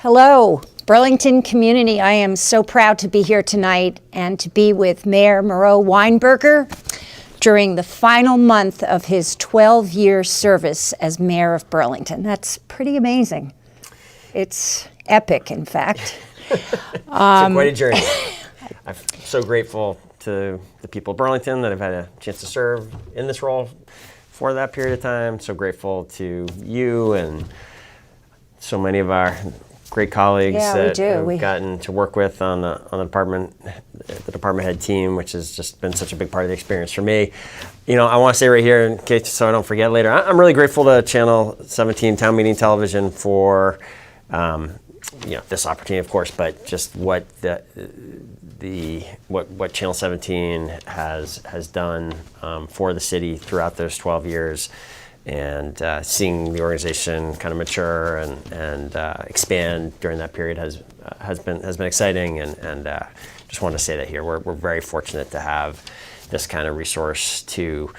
Hello, Burlington community. I am so proud to be here tonight and to be with Mayor Moreau Weinberger during the final month of his 12-year service as mayor of Burlington. That's pretty amazing. It's epic, in fact. It's quite a journey. I'm so grateful to the people of Burlington that I've had a chance to serve in this role for that period of time. So grateful to you and so many of our great colleagues that we've gotten to work with on the department head team, which has just been such a big part of the experience for me. You know, I want to say right here, in case so I don't forget later, I'm really grateful to Channel 17, Town Meeting Television for this opportunity, of course, but just what what Channel 17 has done for the city throughout those 12 years. And seeing the organization kind of mature and expand during that period has been exciting, and just want to say that here we're very fortunate to have this kind of resource to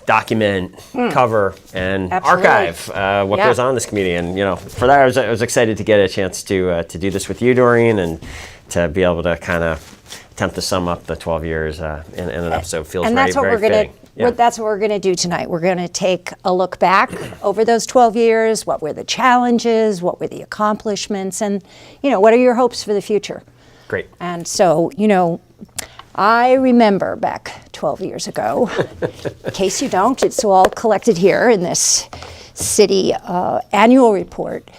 document, cover, and archive what goes on in this community. And for that, I was excited to get a chance to do this with you, Doreen, and to be able to kind of attempt to sum up the 12 years in an episode. Feels very fitting. That's what we're going to do tonight. We're going to take a look back over those 12 years. What were the challenges? What were the accomplishments? And, what are your hopes for the future? Great. And so, I remember back 12 years ago, in case you don't, it's all collected here in this city annual report.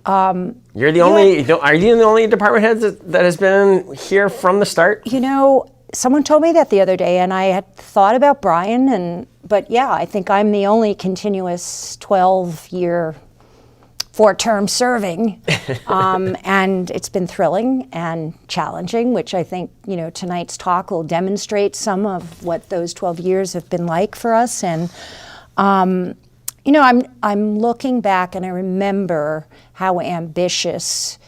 You're the only, are you the only department head that has been here from the start? Someone told me that the other day, and I had thought about Brian, but yeah, I think I'm the only continuous 12-year, 4-term serving, and it's been thrilling and challenging, which I think, tonight's talk will demonstrate some of what those 12 years have been like for us. And, I'm looking back, and I remember how ambitious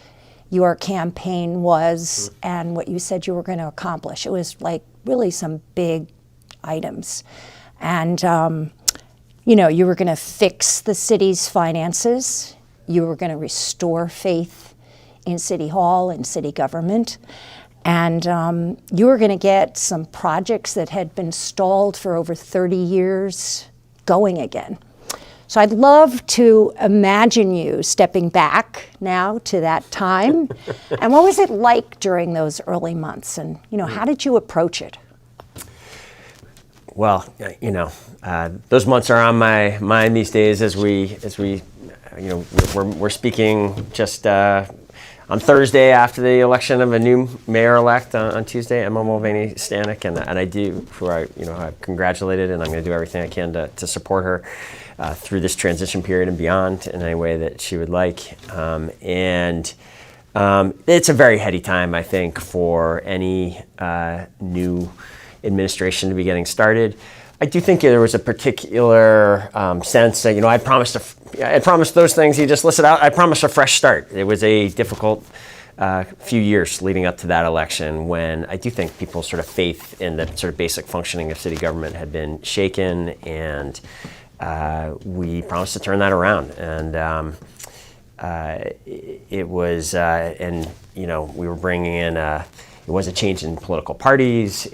your campaign was and what you said you were going to accomplish. It was like really some big items. And, you were going to fix the city's finances. You were going to restore faith in City Hall and city government. And you were going to get some projects that had been stalled for over 30 years going again. So I'd love to imagine you stepping back now to that time. And what was it like during those early months? And, how did you approach it? Well, those months are on my mind these days as we we're speaking just on Thursday after the election of a new mayor-elect on Tuesday, Emma Mulvaney-Stanek, and I do, I've congratulated, and I'm going to do everything I can to support her through this transition period and beyond in any way that she would like. It's a very heady time, I think, for any new administration to be getting started. I do think there was a particular sense that, I promised those things you just listed out. I promised a fresh start. It was a difficult few years leading up to that election when I do think people's sort of faith in the sort of basic functioning of city government had been shaken, and we promised to turn that around. And it was, we were bringing in, it was a change in political parties.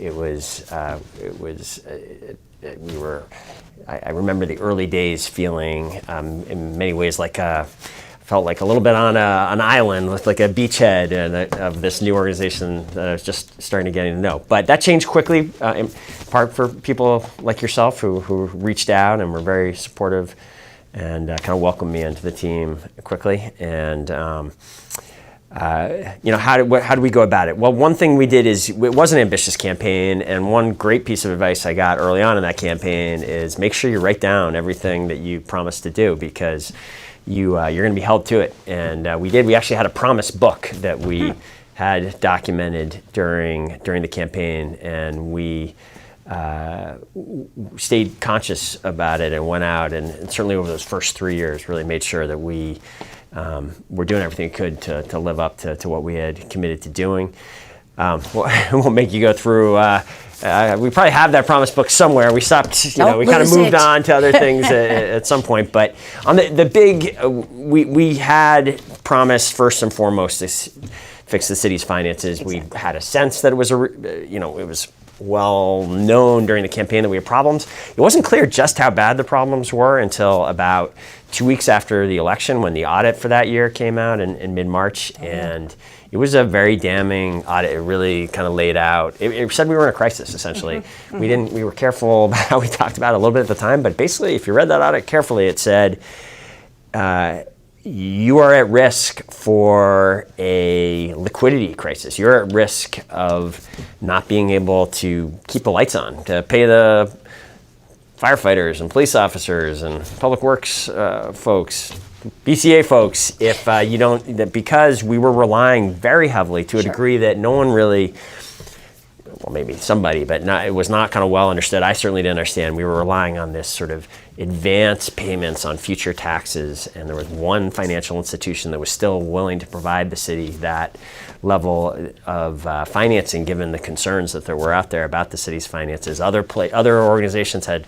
I remember the early days feeling, in many ways, felt like a little bit on an island with like a beachhead of this new organization that I was just starting to get to know. But that changed quickly, in part for people like yourself who reached out and were very supportive and kind of welcomed me into the team quickly. And how do we go about it? Well, one thing we did is, it was an ambitious campaign, and one great piece of advice I got early on in that campaign is make sure you write down everything that you promised to do, because you're going to be held to it. And we did. We actually had a promise book that we had documented during the campaign, and we stayed conscious about it and went out and certainly over those first 3 years really made sure that we were doing everything we could to live up to what we had committed to doing. we won't make you go through. We probably have that promise book somewhere. We stopped, we kind of moved on to other things at some point. But on the big, we had promised first and foremost to fix the city's finances. Exactly. We had a sense that it was it was well known during the campaign that we had problems. It wasn't clear just how bad the problems were until about 2 weeks after the election, when the audit for that year came out in mid-March, and it was a very damning audit. It really kind of laid out. It said we were in a crisis, essentially. We were careful about how we talked about it a little bit at the time, but basically, if you read that audit carefully, it said you are at risk for a liquidity crisis. You're at risk of not being able to keep the lights on, to pay the firefighters and police officers and public works folks, BCA folks, if you don't, because we were relying very heavily to a degree that no one really, well, maybe somebody, but it was not kind of well understood. I certainly didn't understand. We were relying on this sort of advance payments on future taxes, and there was one financial institution that was still willing to provide the city that level of financing, given the concerns that there were out there about the city's finances. Other organizations had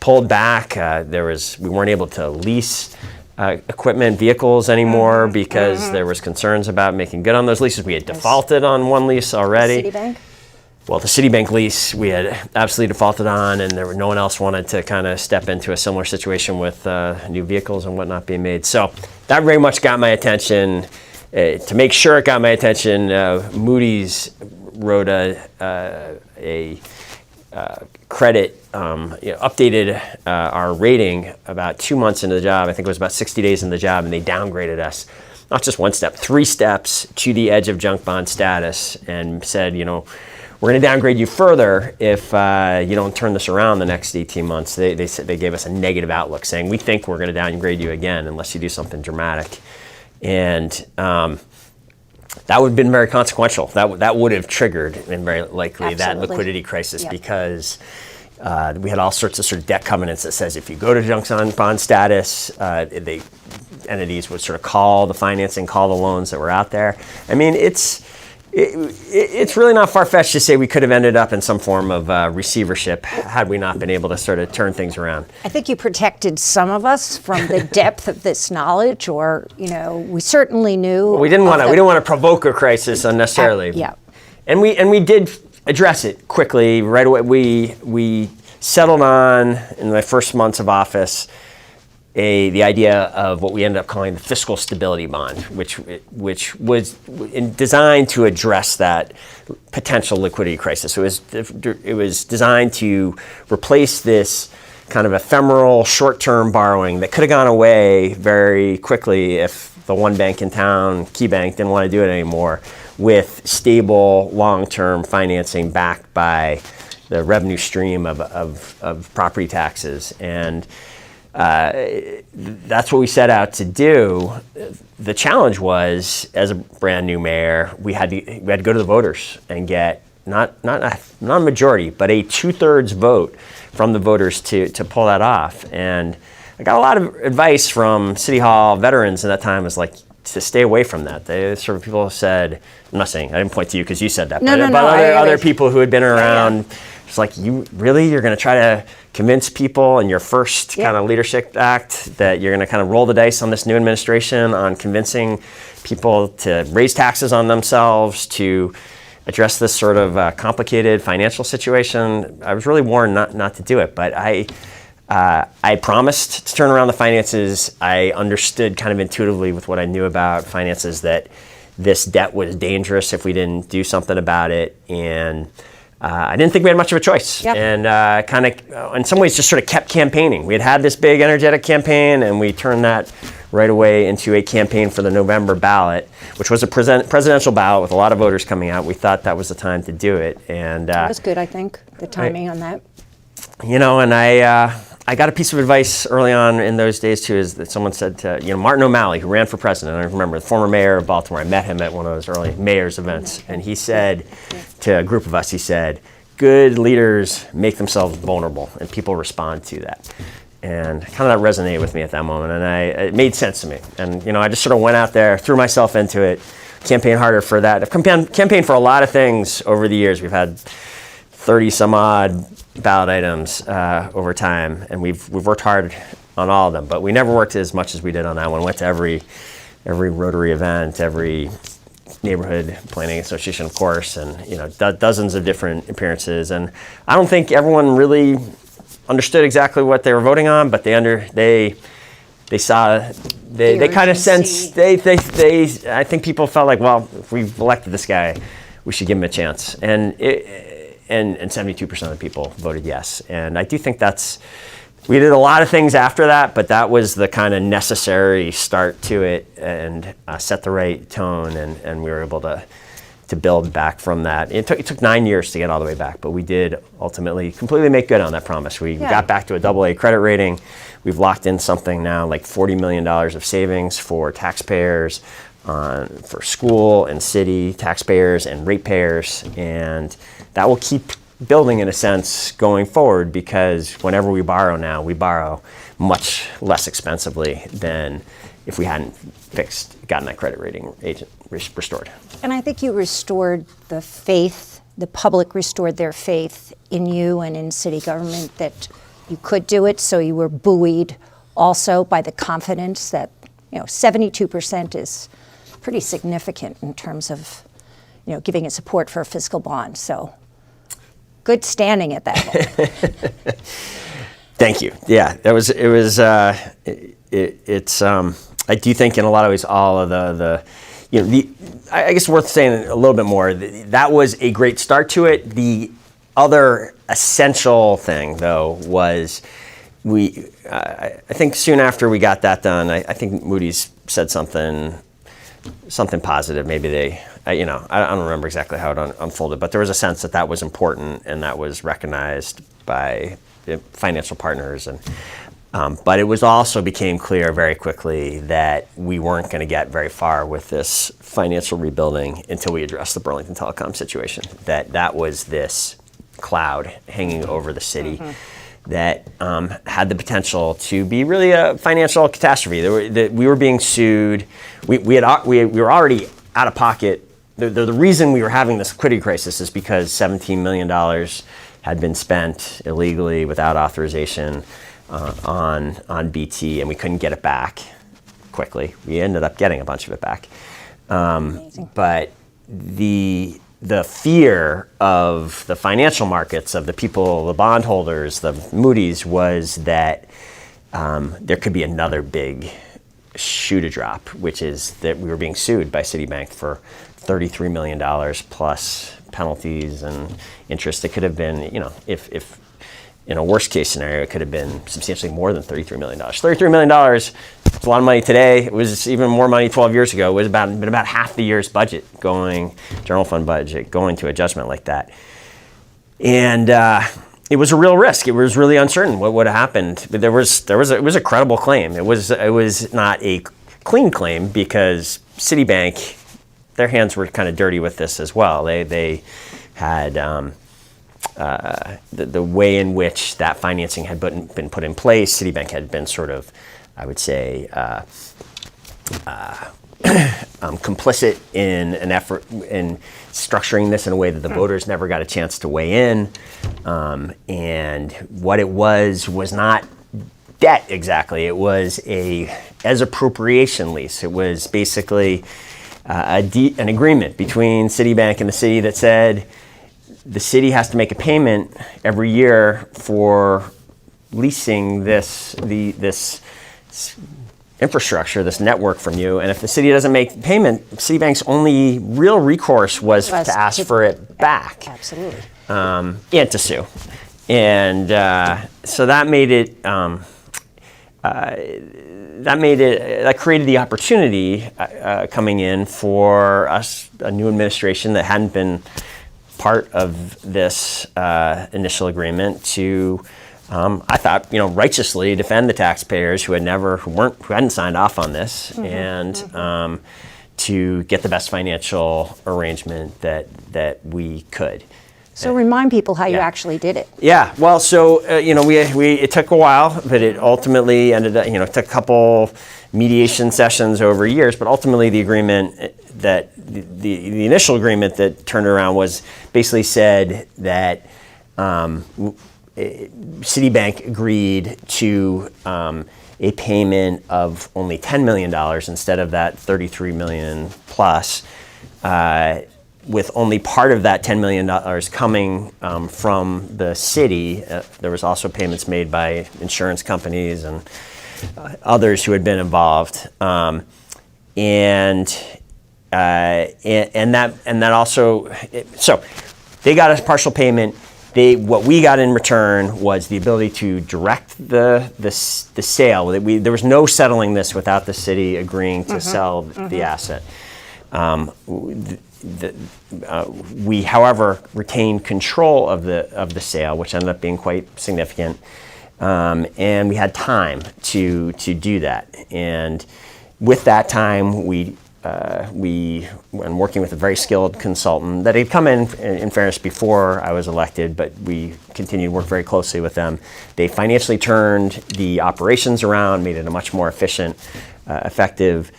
pulled back. We weren't able to lease equipment, vehicles anymore because there was concerns about making good on those leases. We had defaulted on one lease already. Citibank? Well, the Citibank lease we had absolutely defaulted on, and no one else wanted to kind of step into a similar situation with new vehicles and whatnot being made. So that very much got my attention. To make sure it got my attention, Moody's wrote a credit, updated our rating about 2 months into the job. I think it was about 60 days in the job, and they downgraded us, not just one step, 3 steps to the edge of junk bond status, and said, we're going to downgrade you further if you don't turn this around the next 18 months. They said they gave us a negative outlook, saying we think we're going to downgrade you again unless you do something dramatic. And that would have been very consequential. That would have triggered, and very likely, that liquidity crisis, because we had all sorts of sort of debt covenants that says if you go to junk bond status, the entities would sort of call the financing, call the loans that were out there. I mean, it's really not far-fetched to say we could have ended up in some form of receivership had we not been able to sort of turn things around. I think you protected some of us from the depth of this knowledge, or we certainly knew. Well, we didn't want to provoke a crisis unnecessarily. Yeah. And we did address it quickly right away. We settled on, in my first months of office, the idea of what we ended up calling the fiscal stability bond, which was designed to address that potential liquidity crisis. It was designed to replace this kind of ephemeral short-term borrowing that could have gone away very quickly if the one bank in town, KeyBank, didn't want to do it anymore, with stable long-term financing backed by the revenue stream of property taxes. And that's what we set out to do. The challenge was, as a brand new mayor, we had to go to the voters and get not a majority, but a 2/3 vote from the voters to pull that off. And I got a lot of advice from City Hall veterans at that time, was like to stay away from that. They sort of, people said, I'm not saying, I didn't point to you because you said that, but other people who had been around. Yeah. It's like, you're going to try to convince people in your first kind of leadership act that you're going to kind of roll the dice on this new administration on convincing people to raise taxes on themselves, to address this sort of complicated financial situation. I was really warned not to do it, but I promised to turn around the finances. I understood kind of intuitively with what I knew about finances that this debt was dangerous if we didn't do something about it, and I didn't think we had much of a choice. Yep. And kind of, in some ways, just sort of kept campaigning. We had this big, energetic campaign, and we turned that right away into a campaign for the November ballot, which was a presidential ballot with a lot of voters coming out. We thought that was the time to do it. And that was good, I think, the timing on that. And I got a piece of advice early on in those days too, is that someone said to, Martin O'Malley, who ran for president, I remember, the former mayor of Baltimore, I met him at one of those early mayor's events, and he said to a group of us, he said, good leaders make themselves vulnerable, and people respond to that. And kind of that resonated with me at that moment, and it made sense to me. And, I just sort of went out there, threw myself into it, campaign harder for that. I've campaigned for a lot of things over the years. We've had 30 some odd ballot items over time, and we've worked hard on all of them, but we never worked as much as we did on that one. Went to every Rotary event, every neighborhood planning association, of course, and dozens of different appearances. And I don't think everyone really understood exactly what they were voting on, but they saw, they kind of sensed, I think people felt like, well, if we've elected this guy, we should give him a chance. And 72% of the people voted yes. And I do think we did a lot of things after that, but that was the kind of necessary start to it, and set the right tone, and we were able to build back from that. It took 9 years to get all the way back, but we did ultimately completely make good on that promise. We got back to a AA credit rating. We've locked in something now like $40 million of savings for taxpayers, for school and city taxpayers and ratepayers, and that will keep building in a sense going forward, because whenever we borrow now, we borrow much less expensively than if we hadn't gotten that credit rating restored. And I think you restored the faith, the public restored their faith in you and in city government that you could do it, so you were buoyed also by the confidence that 72% is pretty significant in terms of giving it support for a fiscal bond. So good standing at that point. Thank you. Yeah, it's I do think in a lot of ways all of I guess worth saying a little bit more, that was a great start to it. The other essential thing though was I think soon after we got that done, I think Moody's said something positive. Maybe I don't remember exactly how it unfolded, but there was a sense that was important, and that was recognized by the financial partners. And but it was also became clear very quickly that we weren't going to get very far with this financial rebuilding until we addressed the Burlington Telecom situation. That was this cloud hanging over the city. That had the potential to be really a financial catastrophe. We were being sued. We were already out of pocket. The reason we were having this liquidity crisis is because $17 million had been spent illegally without authorization on BT, and we couldn't get it back quickly. We ended up getting a bunch of it back. But the fear of the financial markets, of the people, the bondholders, the Moody's, was that there could be another big shoe to drop, which is that we were being sued by Citibank for $33 million plus penalties and interest. It could have been, if in a worst case scenario, it could have been substantially more than $33 million. $33 million, it's a lot of money today. It was even more money 12 years ago. It was about half the year's budget general fund budget, going to a judgment like that. And it was a real risk. It was really uncertain what would have happened. But it was a credible claim. It was not a clean claim, because Citibank, their hands were kind of dirty with this as well. They had the way in which that financing had been put in place. Citibank had been sort of, I would say, complicit in an effort in structuring this in a way that the voters never got a chance to weigh in. And what it was not debt exactly. It was as appropriation lease. It was basically an agreement between Citibank and the city that said the city has to make a payment every year for leasing this infrastructure, this network from you, and if the city doesn't make payment, Citibank's only real recourse was to ask for it back. Absolutely. And to sue. And so that made it, that created the opportunity coming in for us, a new administration that hadn't been part of this initial agreement, to I thought, righteously defend the taxpayers who hadn't signed off on this, and to get the best financial arrangement that we could. So remind people how you actually did it. Yeah, well, so it took a while, but it ultimately ended up, it took a couple mediation sessions over years, but ultimately the agreement that the initial agreement that turned around was basically said that Citibank agreed to a payment of only $10 million instead of that $33 million plus, with only part of that $10 million coming from the city. There was also payments made by insurance companies and others who had been involved, and that also. So they got a partial payment. What we got in return was the ability to direct the sale. There was no settling this without the city agreeing to sell the asset. We, however, retained control of the sale, which ended up being quite significant, and we had time to do that. And with that time, we and working with a very skilled consultant that had come in fairness, before I was elected, but we continued to work very closely with them. They financially turned the operations around, made it a much more efficient, effective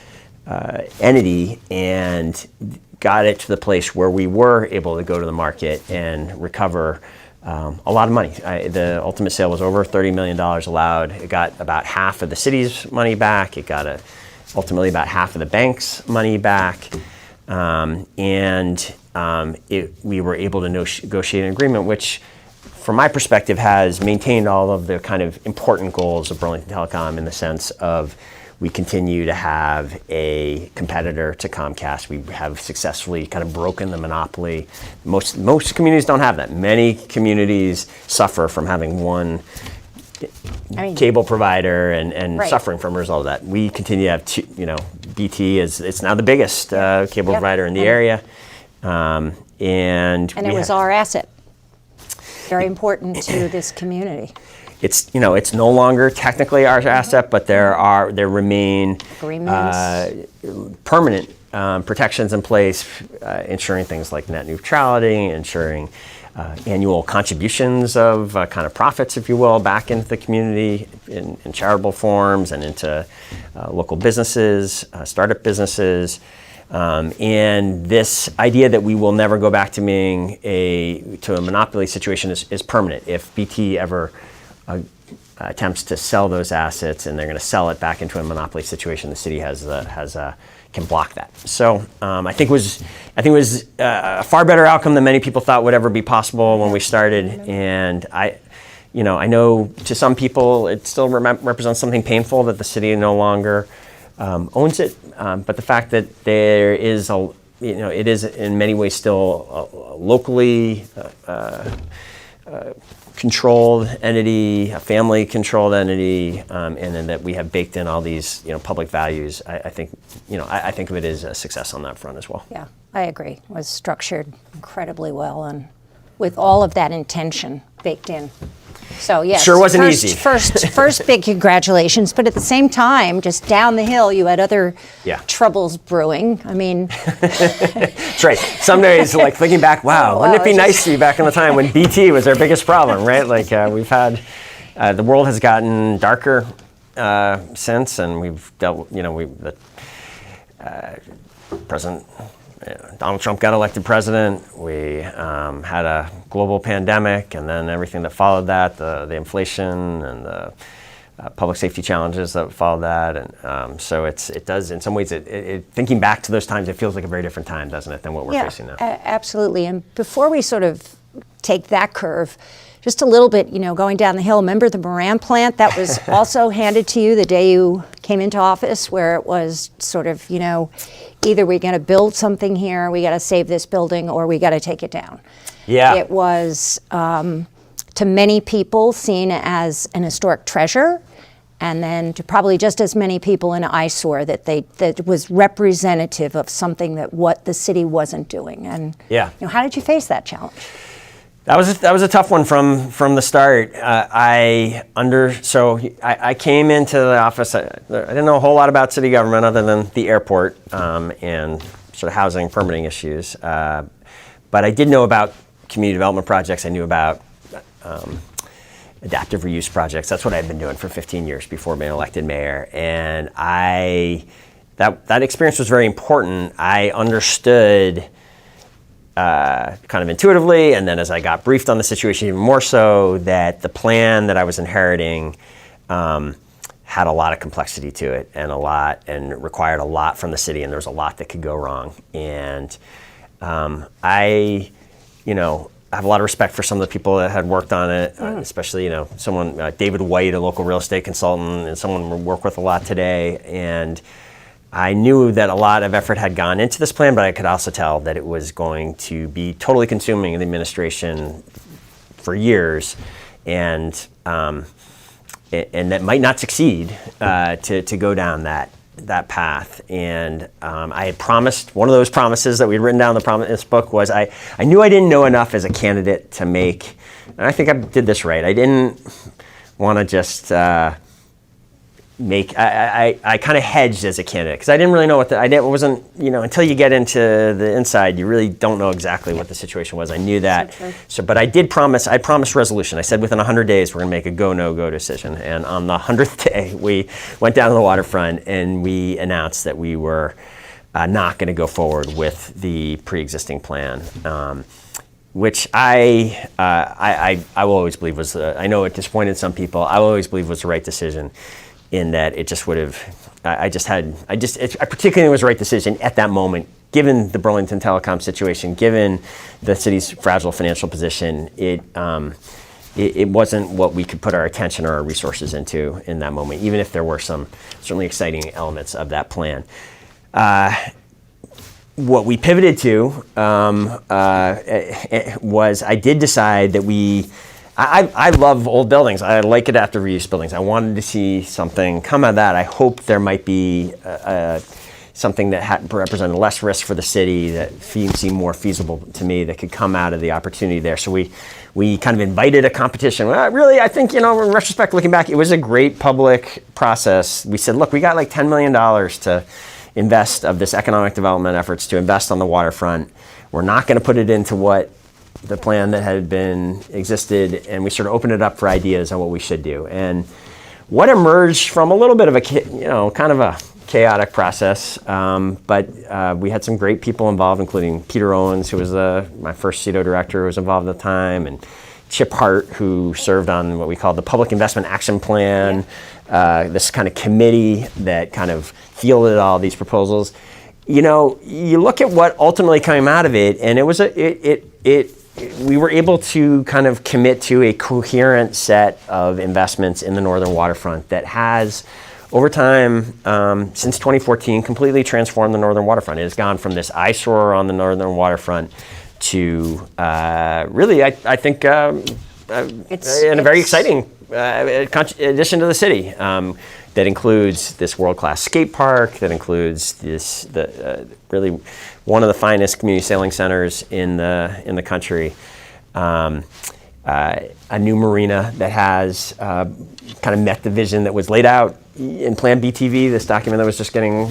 entity, and got it to the place where we were able to go to the market and recover a lot of money. The ultimate sale was over $30 million allowed. It got about half of the city's money back. It got ultimately about half of the bank's money back. We were able to negotiate an agreement which, from my perspective, has maintained all of the kind of important goals of Burlington Telecom, in the sense of we continue to have a competitor to Comcast. We have successfully kind of broken the monopoly. Most communities don't have that. Many communities suffer from having one cable provider and right. suffering from a result of that. We continue to have two, BT it's now the biggest cable provider in the area. And it was our asset. Very important to this community. It's no longer technically our asset, but there remain agreements, permanent protections in place, ensuring things like net neutrality, ensuring annual contributions of kind of profits, if you will, back into the community in charitable forms and into local businesses, startup businesses. And this idea that we will never go back to being a monopoly situation is permanent. If BT ever attempts to sell those assets and they're going to sell it back into a monopoly situation, the city can block that. So I think it was a far better outcome than many people thought would ever be possible when we started. And I know to some people it still represents something painful that the city no longer owns it. But the fact that there is it is in many ways still a locally controlled entity, a family-controlled entity, and then that we have baked in all these, public values. I think of it as a success on that front as well. Yeah, I agree. It was structured incredibly well, and with all of that intention baked in. So yes, sure wasn't easy. First big congratulations, but at the same time, just down the hill, you had other troubles brewing. I mean, that's right. Some days, like thinking back, wow, wouldn't it be nice to be back in the time when BT was our biggest problem, right? Like we've had, the world has gotten darker since, and we've dealt, the President Donald Trump got elected president. We had a global pandemic, and then everything that followed that, the inflation and the public safety challenges that followed that. And so it does, in some ways, thinking back to those times, it feels like a very different time, doesn't it, than what we're facing now? Absolutely. And before we sort of take that curve, just a little bit, going down the hill, remember the Moran plant that was also handed to you the day you came into office, where it was sort of, either we're going to build something here, we got to save this building, or we got to take it down. Yeah. It was, to many people, seen as an historic treasure, and then to probably just as many people an eyesore that was representative of something that what the city wasn't doing. And how did you face that challenge? That was a tough one from the start. I came into the office. I didn't know a whole lot about city government other than the airport and sort of housing permitting issues. But I did know about community development projects. I knew about adaptive reuse projects. That's what I'd been doing for 15 years before being elected mayor. And I that experience was very important. I understood kind of intuitively, and then as I got briefed on the situation even more so, that the plan that I was inheriting had a lot of complexity to it, and required a lot from the city, and there was a lot that could go wrong. And I have a lot of respect for some of the people that had worked on it, especially someone David White, a local real estate consultant, and someone we work with a lot today. And I knew that a lot of effort had gone into this plan, but I could also tell that it was going to be totally consuming in the administration for years, and that might not succeed to go down that path. And I had promised, one of those promises that we'd written down in this book was I knew I didn't know enough as a candidate to make, and I think I did this right. I didn't want to just I kind of hedged as a candidate because I didn't really know until you get into the inside, you really don't know exactly what the situation was. I knew that. But I promised resolution. I said within 100 days, we're going to make a go, no go decision. And on the 100th day, we went down to the waterfront and we announced that we were not going to go forward with the pre-existing plan. Which I will always believe was, I know it disappointed some people, I will always believe was the right decision, in that it just would have, I particularly was the right decision at that moment, given the Burlington Telecom situation, given the city's fragile financial position. It wasn't what we could put our attention or our resources into in that moment, even if there were some certainly exciting elements of that plan. What we pivoted to was, I did decide that I love old buildings. I like adaptive reuse buildings. I wanted to see something come out of that. I hope there might be something that represented less risk for the city, that seemed more feasible to me, that could come out of the opportunity there. So we kind of invited a competition. Well, really, I think, in retrospect, looking back, it was a great public process. We said, look, we got like $10 million to invest of this economic development efforts to invest on the waterfront. We're not going to put it into what the plan that had been existed, and we sort of opened it up for ideas on what we should do. And what emerged from a little bit of a kind of a chaotic process, but we had some great people involved, including Peter Owens, who was my first CEDO director, who was involved at the time, and Chip Hart, who served on what we call the Public Investment Action Plan, this kind of committee that kind of fielded all these proposals. You look at what ultimately came out of it, and it was we were able to kind of commit to a coherent set of investments in the northern waterfront that has, over time, since 2014, completely transformed the northern waterfront. It has gone from this eyesore on the northern waterfront to really, I think, it's a very exciting addition to the city. That includes this world-class skate park, that includes really one of the finest community sailing centers in the country, a new marina that has kind of met the vision that was laid out in Plan BTV, this document that was just getting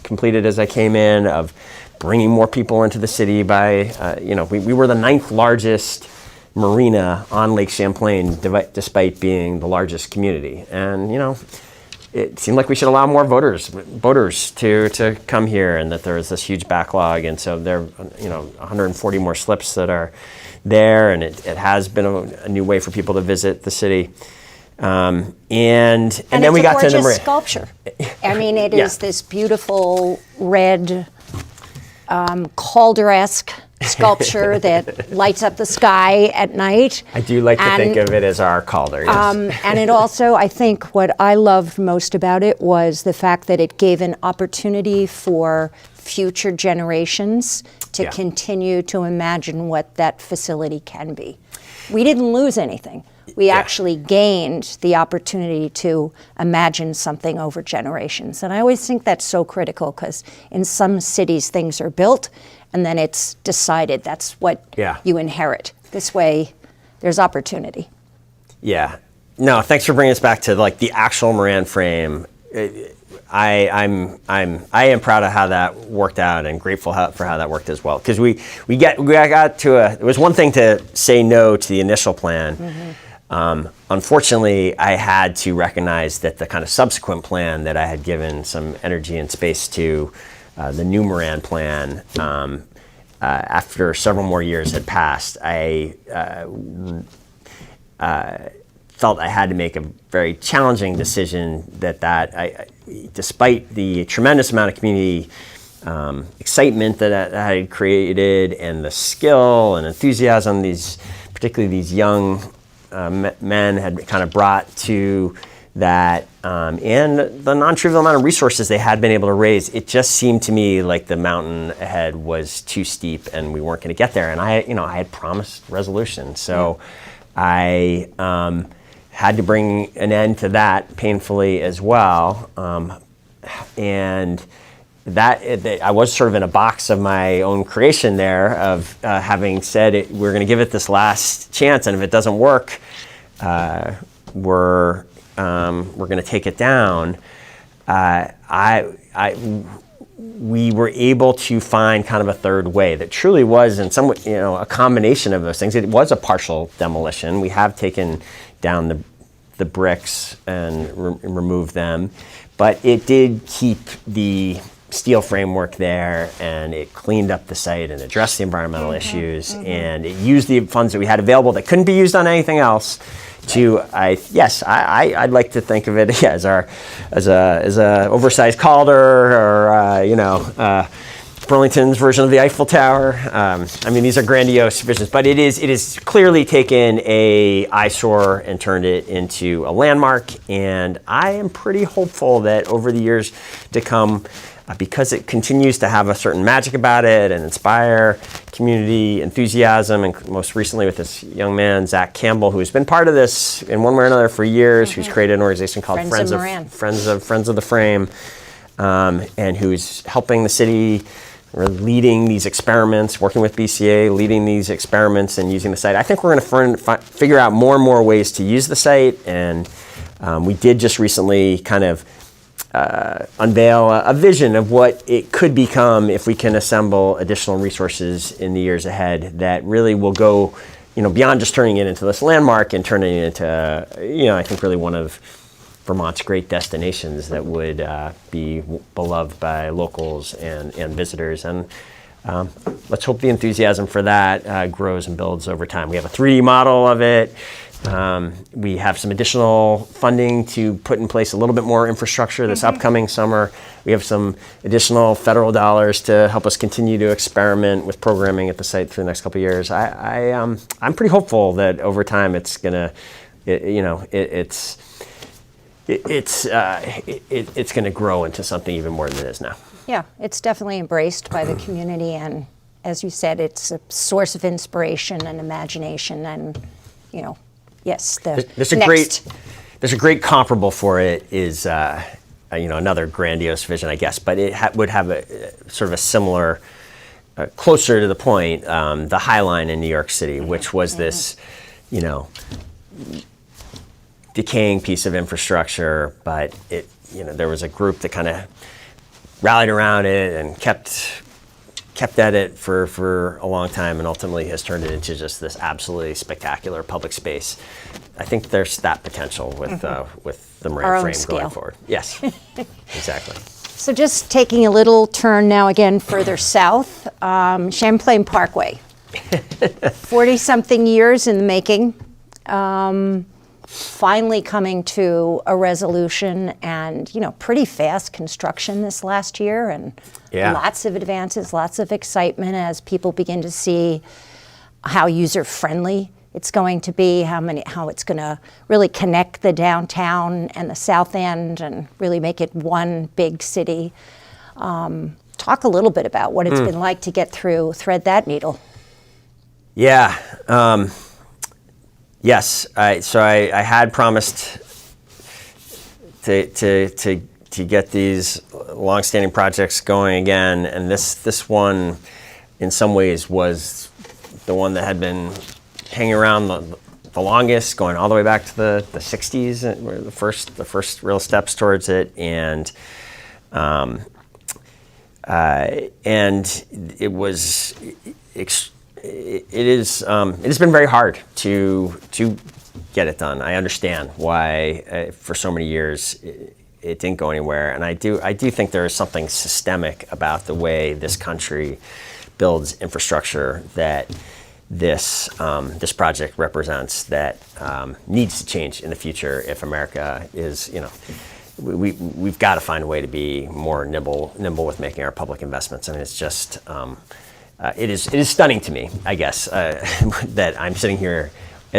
completed as I came in, of bringing more people into the city by, we were the 9th largest marina on Lake Champlain, despite being the largest community. And, it seemed like we should allow more boaters to come here, and that there was this huge backlog. And so there, 140 more slips that are there, and it has been a new way for people to visit the city. And then we got to the marina. Sculpture. I mean, it is this beautiful red Calder-esque sculpture that lights up the sky at night. I do like to think of it as our Calder, yes. And it also, I think what I loved most about it was the fact that it gave an opportunity for future generations to continue to imagine what that facility can be. We didn't lose anything. We actually gained the opportunity to imagine something over generations. And I always think that's so critical, because in some cities things are built and then it's decided that's what you inherit. This way, there's opportunity. Yeah. No, thanks for bringing us back to the actual Moran frame. I am proud of how that worked out, and grateful for how that worked as well. Because we got to it was one thing to say no to the initial plan. Unfortunately, I had to recognize that the kind of subsequent plan that I had given some energy and space to, the new Moran plan, after several more years had passed, I felt I had to make a very challenging decision despite the tremendous amount of community excitement that I had created and the skill and enthusiasm particularly these young men had kind of brought to that, and the non-trivial amount of resources they had been able to raise, it just seemed to me like the mountain ahead was too steep and we weren't going to get there. And I had promised resolution, so I had to bring an end to that painfully as well, and that I was sort of in a box of my own creation there of having said we're going to give it this last chance, and if it doesn't work, we're going to take it down. We were able to find kind of a third way that truly was in some way, a combination of those things. It was a partial demolition. We have taken down the bricks and removed them, but it did keep the steel framework there, and it cleaned up the site and addressed the environmental issues, and it used the funds that we had available that couldn't be used on anything else I'd like to think of it as a oversized Calder or Burlington's version of the Eiffel Tower. These are grandiose visions, but it is clearly taken a eyesore and turned it into a landmark. And I am pretty hopeful that over the years to come, because it continues to have a certain magic about it and inspire community enthusiasm, and most recently with this young man, Zach Campbell, who's been part of this in one way or another for years, who's created an organization called Friends of the Frame, and who's helping the city, or leading these experiments, working with BCA, leading these experiments and using the site. I think we're going to figure out more and more ways to use the site, and we did just recently kind of unveil a vision of what it could become if we can assemble additional resources in the years ahead that really will go, beyond just turning it into this landmark and turning it into, I think really one of Vermont's great destinations that would be beloved by locals and visitors. And let's hope the enthusiasm for that grows and builds over time. We have a 3D model of it. We have some additional funding to put in place a little bit more infrastructure this upcoming summer. We have some additional federal dollars to help us continue to experiment with programming at the site for the next couple of years. I'm pretty hopeful that over time it's gonna, it's gonna grow into something even more than it is now. Yeah, it's definitely embraced by the community, and as you said, it's a source of inspiration and imagination, and yes, there's a great comparable for it is another grandiose vision, I guess, but it would have a sort of a similar, closer to the point, the High Line in New York City, which was this, decaying piece of infrastructure, but there was a group that kind of rallied around it and kept at it for a long time, and ultimately has turned it into just this absolutely spectacular public space. I think there's that potential with the Moran Frame going forward. Yes, exactly. So just taking a little turn now again further south, Champlain Parkway. 40-something years in the making. Finally coming to a resolution, and pretty fast construction this last year, and lots of advances, lots of excitement as people begin to see how user-friendly it's going to be, how it's going to really connect the downtown and the south end and really make it one big city. Talk a little bit about what it's been like to thread that needle. Yeah. Yes, I had promised to get these long-standing projects going again, and this one, in some ways, was the one that had been hanging around the longest, going all the way back to the 60s, were the first real steps towards it, and it was. It has been very hard to get it done. I understand why for so many years it didn't go anywhere, and I do think there is something systemic about the way this country builds infrastructure that this project represents that needs to change in the future if America is, we've got to find a way to be more nimble with making our public investments. I mean, it's just it is stunning to me, I guess, that I'm sitting here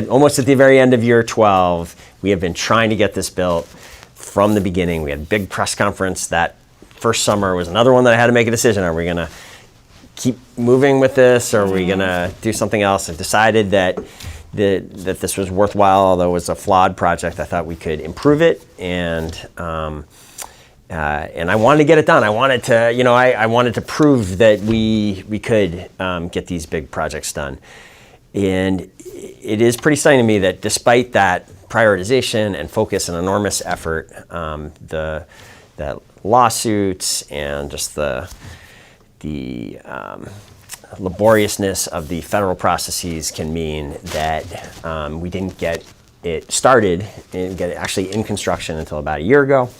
almost at the very end of year 12. We have been trying to get this built from the beginning. We had a big press conference that first summer. Was another one that I had to make a decision. Are we going to keep moving with this, or are we going to do something else? I've decided that this was worthwhile, although it was a flawed project. I thought we could improve it, and I wanted to get it done. I wanted to, I wanted to prove that we could get these big projects done. And it is pretty stunning to me that despite that prioritization and focus and enormous effort, the lawsuits and just the laboriousness of the federal processes can mean that we didn't get it started and get it actually in construction until about a year ago.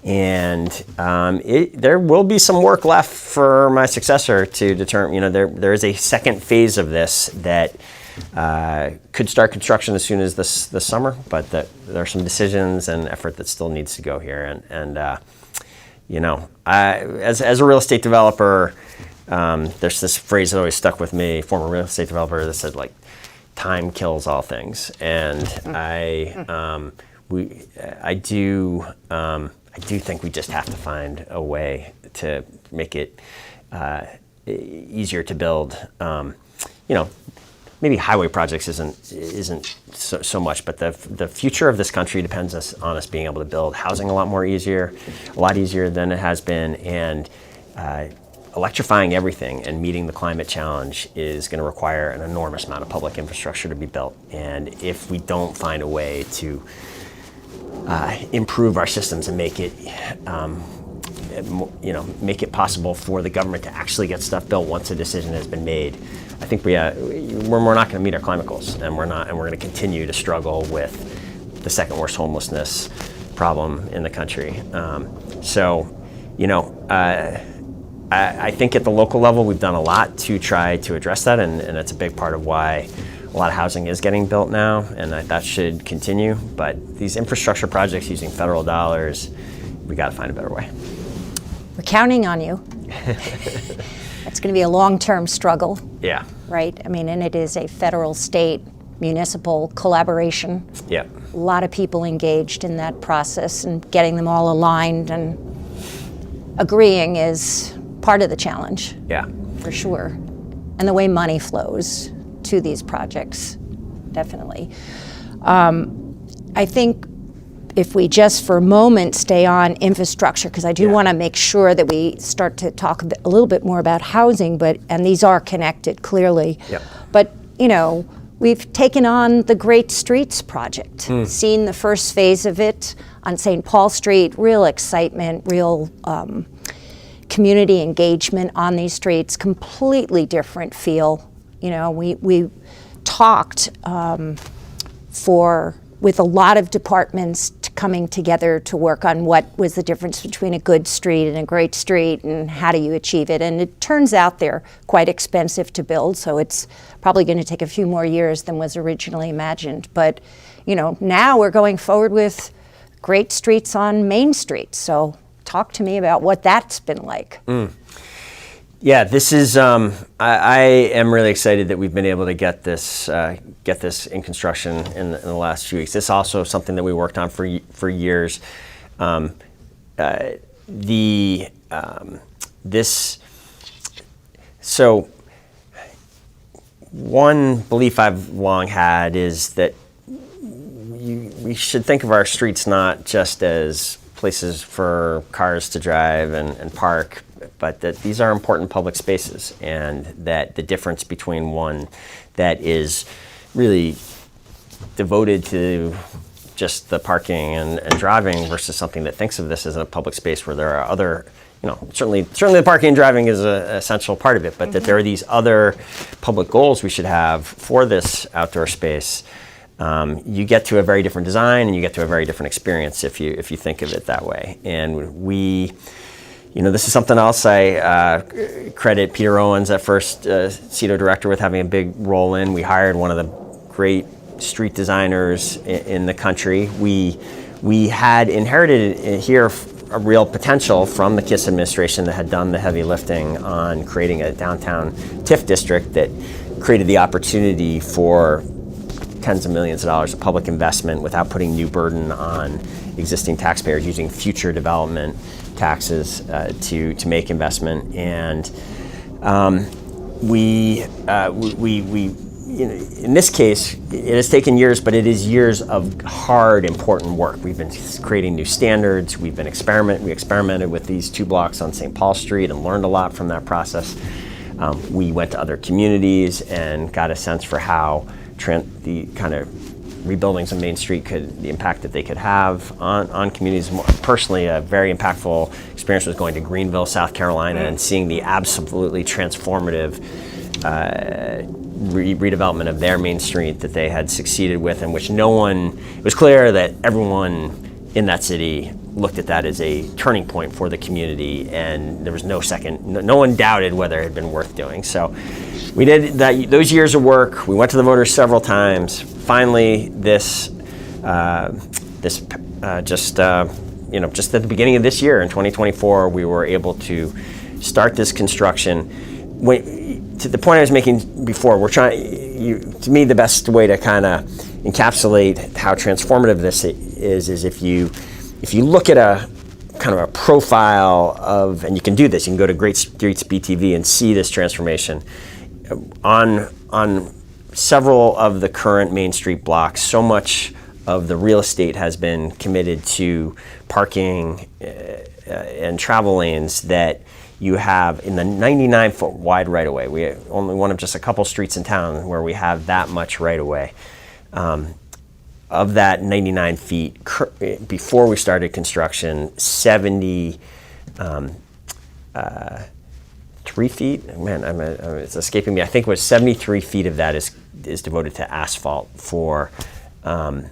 And there will be some work left for my successor to determine. There is a second phase of this that could start construction as soon as this summer, but there are some decisions and effort that still needs to go here. And as a real estate developer, there's this phrase that always stuck with me. Former real estate developer that said, like, time kills all things, and I do think we just have to find a way to make it easier to build. Maybe highway projects isn't so much, but the future of this country depends on us being able to build housing a lot easier than it has been, and electrifying everything and meeting the climate challenge is going to require an enormous amount of public infrastructure to be built. And if we don't find a way to improve our systems and make it possible for the government to actually get stuff built once a decision has been made, I think we're not going to meet our climate goals, and we're going to continue to struggle with the second worst homelessness problem in the country. I think at the local level we've done a lot to try to address that, and it's a big part of why a lot of housing is getting built now, and that should continue. But these infrastructure projects using federal dollars, we got to find a better way. We're counting on you. It's going to be a long-term struggle. Yeah. Right? I mean, and it is a federal, state, municipal collaboration. Yeah. A lot of people engaged in that process, and getting them all aligned and agreeing is part of the challenge. Yeah. For sure. And the way money flows to these projects, definitely. I think if we just for a moment stay on infrastructure, because I do want to make sure that we start to talk a little bit more about housing, and these are connected clearly. Yep. But, we've taken on the Great Streets project, seen the first phase of it on St. Paul Street, real excitement, real community engagement on these streets, completely different feel. We talked with a lot of departments coming together to work on what was the difference between a good street and a great street, and how do you achieve it. And it turns out they're quite expensive to build, so it's probably going to take a few more years than was originally imagined. But now we're going forward with great streets on Main Street. So talk to me about what that's been like. Yeah, this is. I am really excited that we've been able to get this in construction in the last few weeks. This is also something that we worked on for years. So one belief I've long had is that we should think of our streets not just as places for cars to drive and park, but that these are important public spaces, and that the difference between one that is really devoted to just the parking and driving versus something that thinks of this as a public space where there are other, certainly the parking and driving is an essential part of it, but that there are these other public goals we should have for this outdoor space you get to a very different design and you get to a very different experience if you think of it that way. And we, this is something else I credit Peter Owens, at first CEDO director, with having a big role in. We hired one of the great street designers in the country. We had inherited here a real potential from the KISS administration that had done the heavy lifting on creating a downtown TIF district that created the opportunity for tens of millions of dollars of public investment without putting new burden on existing taxpayers, using future development taxes to make investment. And in this case, it has taken years, but it is years of hard, important work. We've been creating new standards. We experimented with these 2 blocks on St. Paul Street and learned a lot from that process. We went to other communities and got a sense for how the kind of rebuildings of Main Street the impact that they could have on communities. Personally, a very impactful experience was going to Greenville, South Carolina, and seeing the absolutely transformative redevelopment of their Main Street that they had succeeded with, in which it was clear that everyone in that city looked at that as a turning point for the community, and there was no one doubted whether it had been worth doing. So we did those years of work. We went to the voters several times. Finally, just at the beginning of this year, in 2024, we were able to start this construction. To the point I was making before, to me, the best way to kind of encapsulate how transformative this is if you look at a kind of a profile of, and you can do this, you can go to Great Streets BTV and see this transformation. On several of the current Main Street blocks, so much of the real estate has been committed to parking and travel lanes that you have in the 99-foot wide right-of-way. We are only one of just a couple streets in town where we have that much right-of-way. Of that 99 feet, before we started construction, 73 feet. Man, it's escaping me. I think it was 73 feet of that is devoted to asphalt for the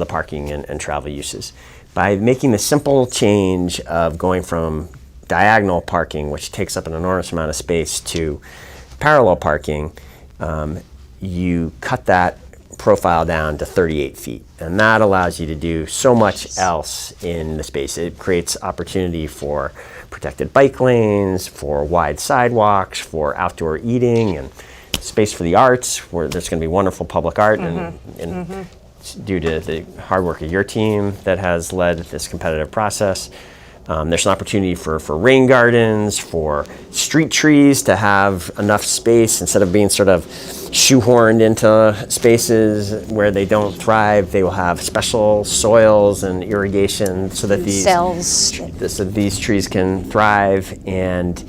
parking and travel uses. By making the simple change of going from diagonal parking, which takes up an enormous amount of space, to parallel parking, you cut that profile down to 38 feet. And that allows you to do so much else in the space. It creates opportunity for protected bike lanes, for wide sidewalks, for outdoor eating, and space for the arts, where there's going to be wonderful public art. And due to the hard work of your team that has led this competitive process. There's an opportunity for rain gardens, for street trees to have enough space instead of being sort of shoehorned into spaces where they don't thrive. They will have special soils and irrigation so that these trees can thrive. And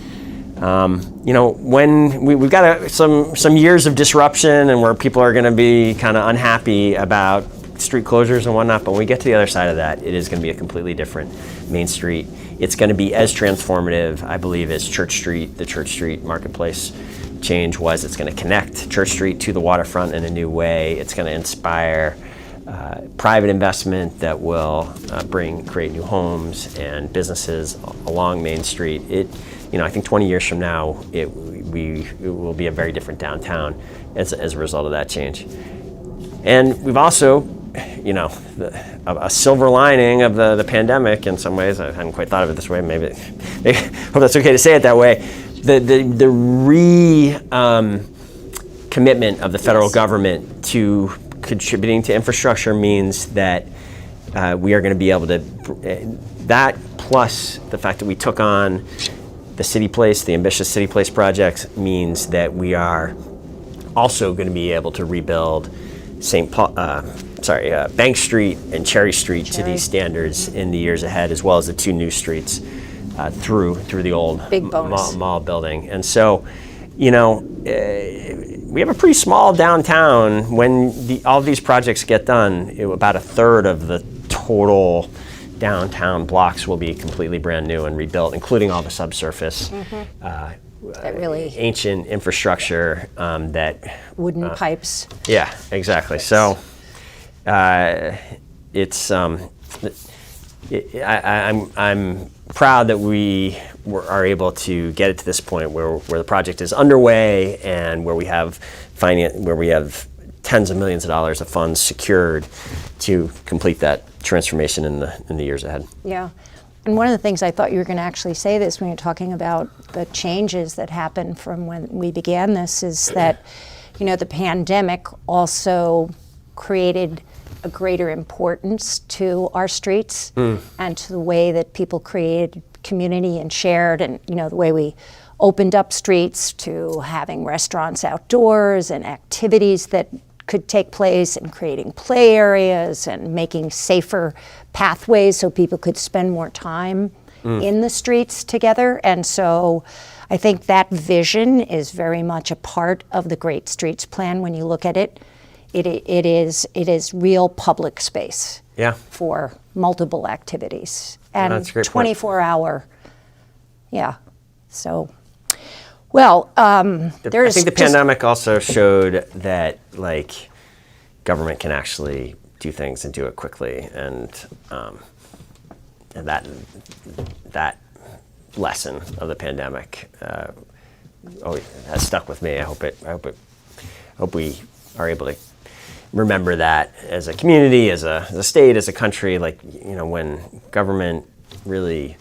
when we've got some years of disruption and where people are going to be kind of unhappy about street closures and whatnot, but when we get to the other side of that, it is going to be a completely different Main Street. It's going to be as transformative, I believe, as Church Street, the Church Street Marketplace change was. It's going to connect Church Street to the waterfront in a new way. It's going to inspire private investment that will create new homes and businesses along Main Street. I think 20 years from now, it will be a very different downtown as a result of that change. And we've also, a silver lining of the pandemic in some ways. I hadn't quite thought of it this way. Maybe hope that's okay to say it that way. The commitment of the federal government to contributing to infrastructure means that we are going to be able to, that plus the fact that we took on the ambitious City Place projects, means that we are also going to be able to rebuild Bank Street and Cherry Street to these standards in the years ahead, as well as the two new streets through the old mall building. And so, we have a pretty small downtown. When all these projects get done, about a third of the total downtown blocks will be completely brand new and rebuilt, including all the subsurface. That really ancient infrastructure that wooden pipes. Yeah, exactly. So it's I'm proud that we are able to get it to this point where the project is underway and where we have tens of millions of dollars of funds secured to complete that transformation in the years ahead. Yeah. And one of the things I thought you were going to actually say this when you're talking about the changes that happened from when we began this is that, the pandemic also created a greater importance to our streets and to the way that people created community and shared, and, the way we opened up streets to having restaurants outdoors and activities that could take place and creating play areas and making safer pathways so people could spend more time in the streets together. And so I think that vision is very much a part of the Great Streets Plan. When you look at it, it is real public space for multiple activities and that's a great point. 24-hour. Yeah. So, well, I think the pandemic also showed that government can actually do things and do it quickly, and that lesson of the pandemic has stuck with me. I hope we are able to remember that as a community, as a state, as a country. When government really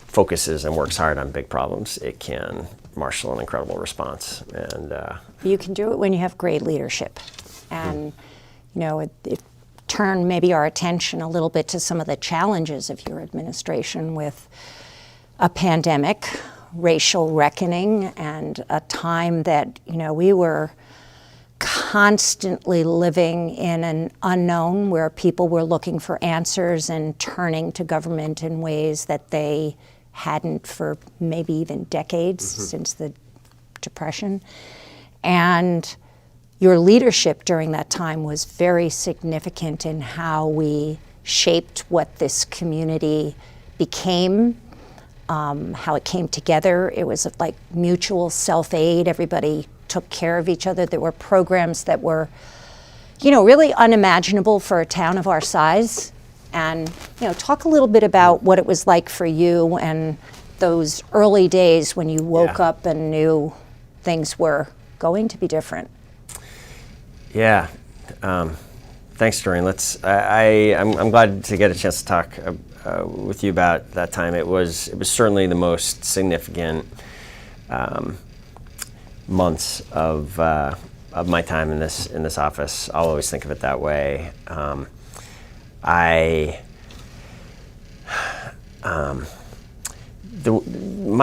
focuses and works hard on big problems, it can marshal an incredible response. And you can do it when you have great leadership, and it turned maybe our attention a little bit to some of the challenges of your administration with a pandemic, racial reckoning, and a time that we were constantly living in an unknown where people were looking for answers and turning to government in ways that they hadn't for maybe even decades since the Depression. And your leadership during that time was very significant in how we shaped what this community became, how it came together. It was like mutual self-aid. Everybody took care of each other. There were programs that were, really unimaginable for a town of our size. And, talk a little bit about what it was like for you and those early days when you woke up and knew things were going to be different. Yeah. Thanks, Doreen. I'm glad to get a chance to talk with you about that time. It was certainly the most significant months of my time in this office. I'll always think of it that way. My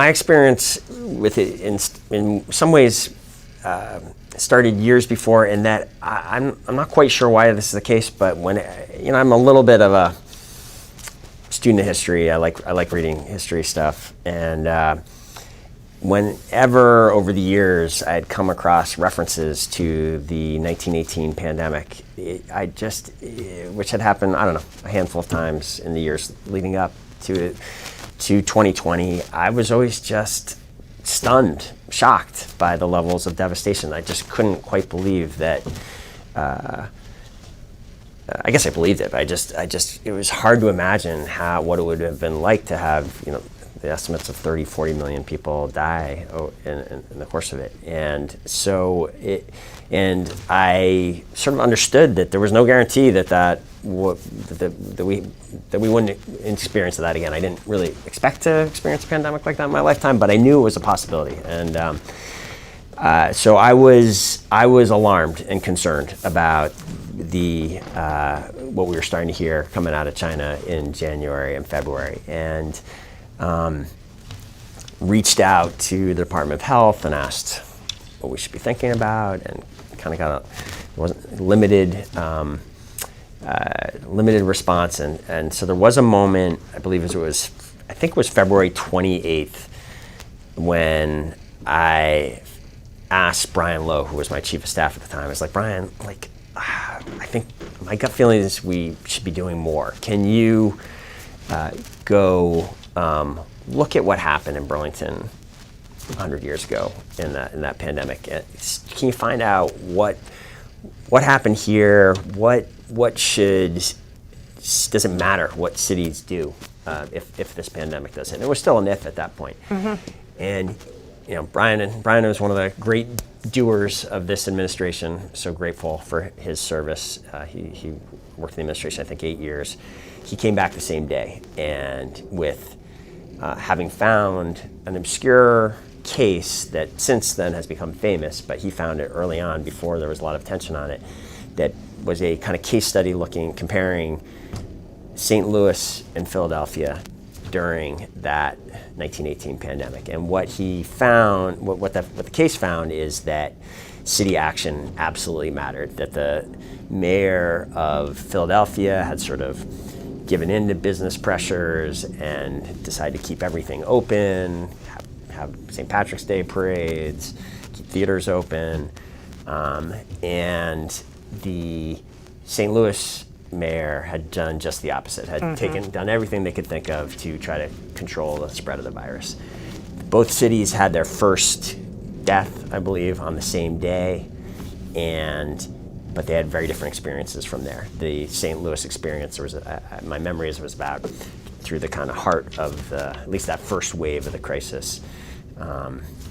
experience with it in some ways started years before, in that I'm not quite sure why this is the case, but when I'm a little bit of a student of history. I like reading history stuff, and whenever over the years I had come across references to the 1918 pandemic, which had happened, I don't know, a handful of times in the years leading up to 2020, I was always just stunned, shocked by the levels of devastation. I just couldn't quite believe that. I guess I believed it, but it was hard to imagine what it would have been like to have, the estimates of 30, 40 million people die in the course of it. And so I sort of understood that there was no guarantee that we wouldn't experience that again. I didn't really expect to experience a pandemic like that in my lifetime, but I knew it was a possibility. And so I was alarmed and concerned about what we were starting to hear coming out of China in January and February, and reached out to the Department of Health and asked what we should be thinking about, and kind of got a limited response, and so there was a moment, I believe it was February 28th, when I asked Brian Lowe, who was my chief of staff at the time. I was like, Brian, I think my gut feeling is we should be doing more. Can you go look at what happened in Burlington 100 years ago in that pandemic. Can you find out what happened here? Does it matter what cities do if this pandemic does hit? It was still an if at that point. And Brian was one of the great doers of this administration. So grateful for his service. He worked in the administration, I think, 8 years. He came back the same day, and with having found an obscure case that since then has become famous, but he found it early on before there was a lot of attention on it, that was a kind of case study comparing St. Louis and Philadelphia during that 1918 pandemic. And what he found, what the case found, is that city action absolutely mattered, that the mayor of Philadelphia had sort of given in to business pressures and decided to keep everything open, have St. Patrick's Day parades, keep theaters open, and the St. Louis mayor had done just the opposite, had done everything they could think of to try to control the spread of the virus. Both cities had their first death, I believe, on the same day, but they had very different experiences from there. The St. Louis experience, my memory is it was about through the kind of heart of at least that first wave of the crisis.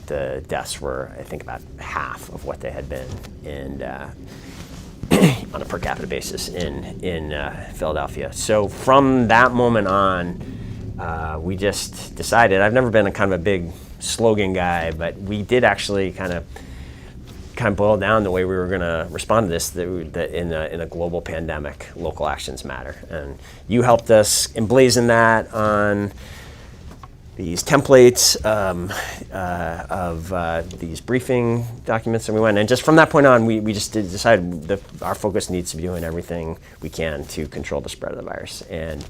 The deaths were, I think, about half of what they had been on a per capita basis in Philadelphia. So from that moment on, we just decided, I've never been a kind of a big slogan guy, but we did actually kind of boil down the way we were going to respond to this, that in a global pandemic, local actions matter. And you helped us emblazon that on these templates of these briefing documents that we went. And just from that point on, we just decided that our focus needs to be doing everything we can to control the spread of the virus. And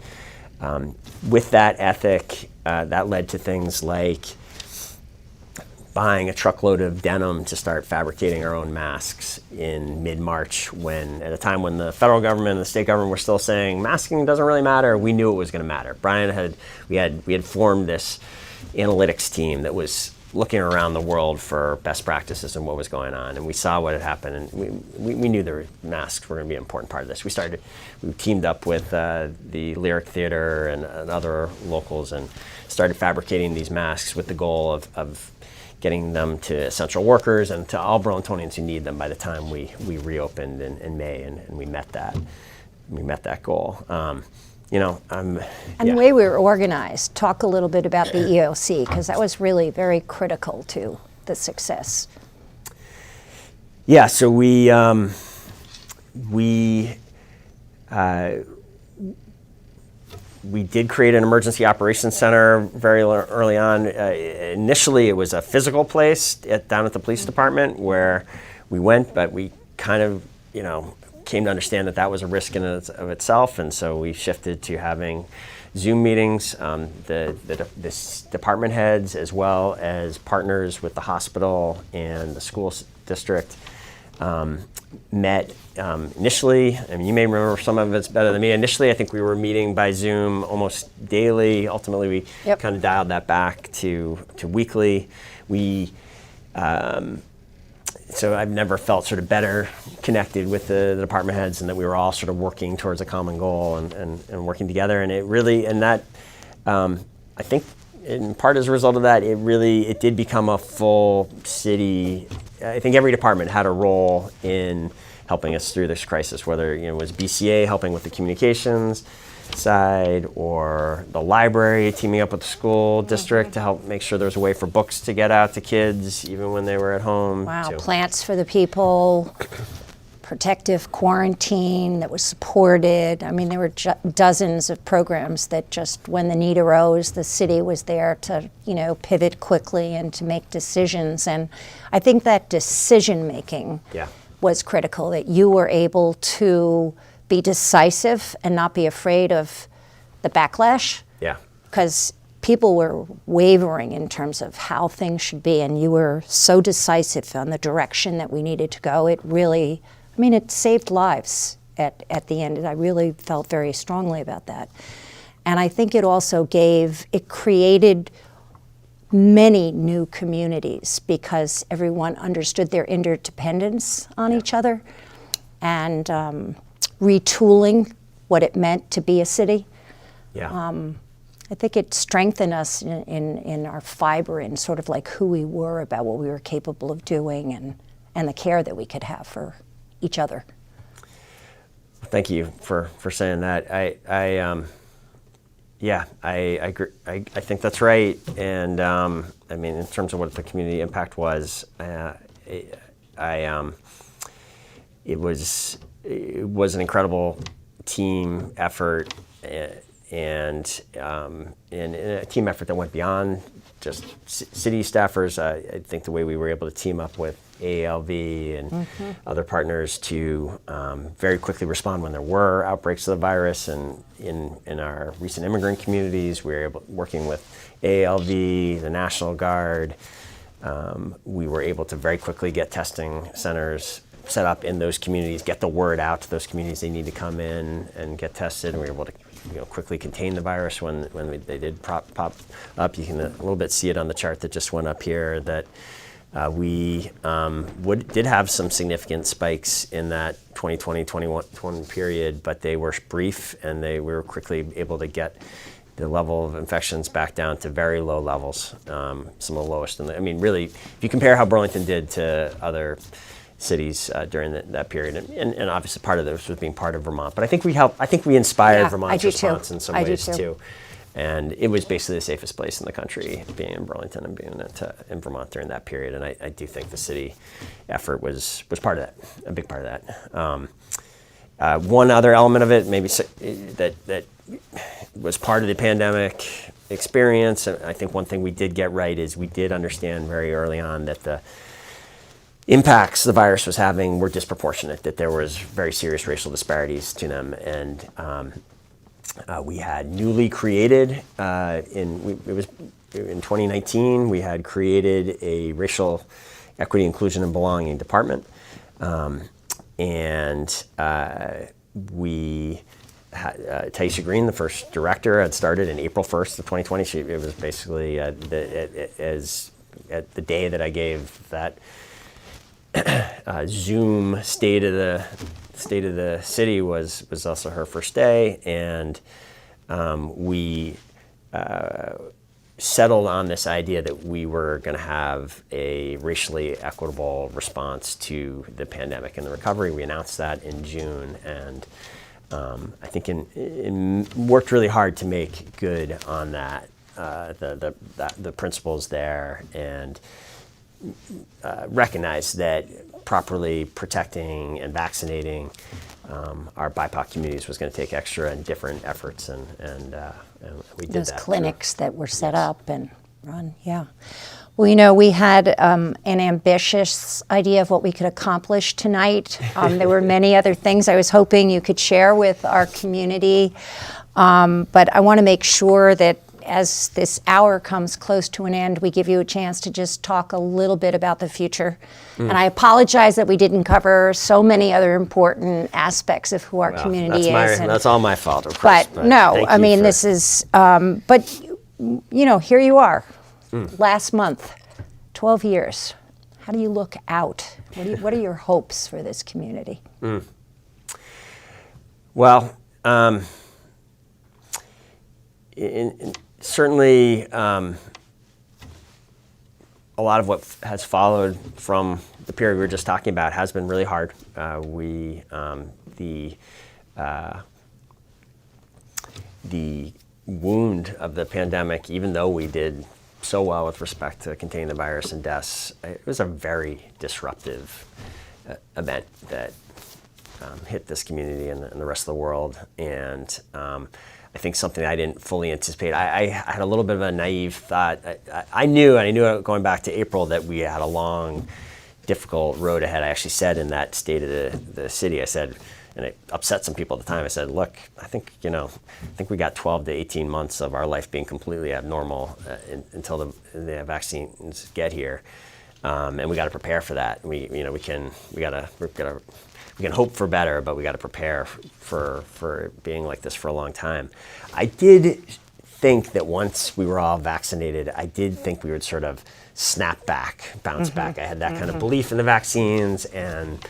with that ethic, that led to things like buying a truckload of denim to start fabricating our own masks in mid-March, at a time when the federal government and the state government were still saying masking doesn't really matter. We knew it was going to matter. We had formed this analytics team that was looking around the world for best practices and what was going on, and we saw what had happened, and we knew the masks were going to be an important part of this. We teamed up with the Lyric Theater and other locals and started fabricating these masks with the goal of getting them to essential workers and to all Burlingtonians who need them by the time we reopened in May, and we met that goal. And the way we were organized, talk a little bit about the EOC, because that was really very critical to the success. Yeah, so we did create an emergency operations center very early on. Initially, it was a physical place down at the police department where we went, but we kind of, came to understand that was a risk in of itself, and so we shifted to having Zoom meetings. The department heads, as well as partners with the hospital and the school district, met initially. I mean, you may remember some of it's better than me. Initially, I think we were meeting by Zoom almost daily. Ultimately, we kind of dialed that back to weekly. So I've never felt sort of better connected with the department heads, and that we were all sort of working towards a common goal and working together. And I think in part as a result of that, it did become a full city. I think every department had a role in helping us through this crisis, whether it was BCA helping with the communications side, or the library teaming up with the school district to help make sure there was a way for books to get out to kids even when they were at home. Wow, Plants for the People, protective quarantine that was supported. I mean, there were dozens of programs that just, when the need arose, the city was there to, pivot quickly and to make decisions. And I think that decision making was critical, that you were able to be decisive and not be afraid of the backlash. Yeah. Because people were wavering in terms of how things should be, and you were so decisive on the direction that we needed to go. It really, it saved lives at the end, and I really felt very strongly about that. And I think it created many new communities because everyone understood their interdependence on each other and retooling what it meant to be a city. Yeah. I think it strengthened us in our fiber and sort of like who we were about what we were capable of doing and the care that we could have for each other. Thank you for saying that. I agree. I think that's right. And I mean, in terms of what the community impact was, it was an incredible team effort, and a team effort that went beyond just city staffers. I think the way we were able to team up with AALV and other partners to very quickly respond when there were outbreaks of the virus, and in our recent immigrant communities, we were working with AALV, the National Guard. We were able to very quickly get testing centers set up in those communities, get the word out to those communities they need to come in and get tested, and we were able to quickly contain the virus when they did pop up. You can a little bit see it on the chart that just went up here, that we did have some significant spikes in that 2020-21 period, but they were brief, and we were quickly able to get the level of infections back down to very low levels, some of the lowest. Really, if you compare how Burlington did to other cities during that period, and obviously part of this was being part of Vermont, but I think we inspired Vermont's response in some ways too. And it was basically the safest place in the country, being in Burlington and being in Vermont during that period. And I do think the city effort was part of that, a big part of that. One other element of it, maybe that was part of the pandemic experience, and I think one thing we did get right is we did understand very early on that the impacts the virus was having were disproportionate, that there was very serious racial disparities to them. And we had newly created, in 2019, we had created a racial equity, inclusion, and belonging department. We had Taisha Green, the first director, had started in April 1st of 2020. It was basically at the day that I gave that Zoom state of the city was also her first day, and we settled on this idea that we were going to have a racially equitable response to the pandemic and the recovery. We announced that in June, and I think worked really hard to make good on that, the principles there, and recognize that properly protecting and vaccinating our BIPOC communities was going to take extra and different efforts, and we did those that. Clinics that were set up and run, yeah. Well, we had an ambitious idea of what we could accomplish tonight. There were many other things I was hoping you could share with our community, but I want to make sure that as this hour comes close to an end, we give you a chance to just talk a little bit about the future. And I apologize that we didn't cover so many other important aspects of who our community is. That's all my fault, of course. But no, this is, but here you are, last month, 12 years. How do you look out? What are your hopes for this community? Well, certainly, a lot of what has followed from the period we were just talking about has been really hard. The wound of the pandemic, even though we did so well with respect to containing the virus and deaths, it was a very disruptive event that hit this community and the rest of the world. And I think something I didn't fully anticipate. I had a little bit of a naive thought. I knew going back to April that we had a long, difficult road ahead. I actually said in that state of the city, I said, and it upset some people at the time, I said, look, I think we got 12 to 18 months of our life being completely abnormal until the vaccines get here. And we got to prepare for that. We've got to hope for better, but we got to prepare for it being like this for a long time. I did think that once we were all vaccinated, I did think we would sort of snap back, bounce back. I had that kind of belief in the vaccines, and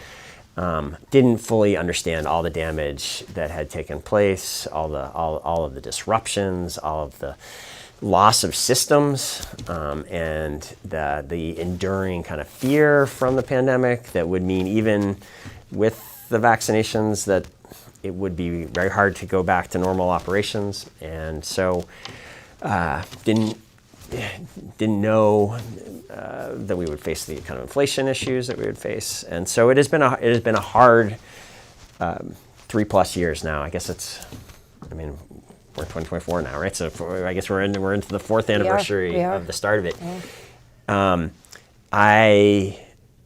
didn't fully understand all the damage that had taken place, all of the disruptions, all of the loss of systems, and the enduring kind of fear from the pandemic that would mean even with the vaccinations that it would be very hard to go back to normal operations. And so didn't know that we would face the kind of inflation issues that we would face. And so it has been a hard 3+ years now. I guess we're in 2024 now, right? So I guess we're into the 4th anniversary of the start of it. Yeah. I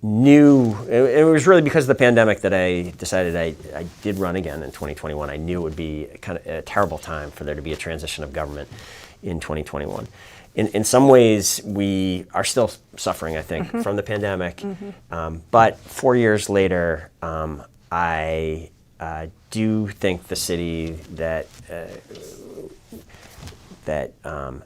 knew it was really because of the pandemic that I decided I did run again in 2021. I knew it would be kind of a terrible time for there to be a transition of government in 2021. In some ways, we are still suffering, I think, from the pandemic. But 4 years later, I do think the city that I'm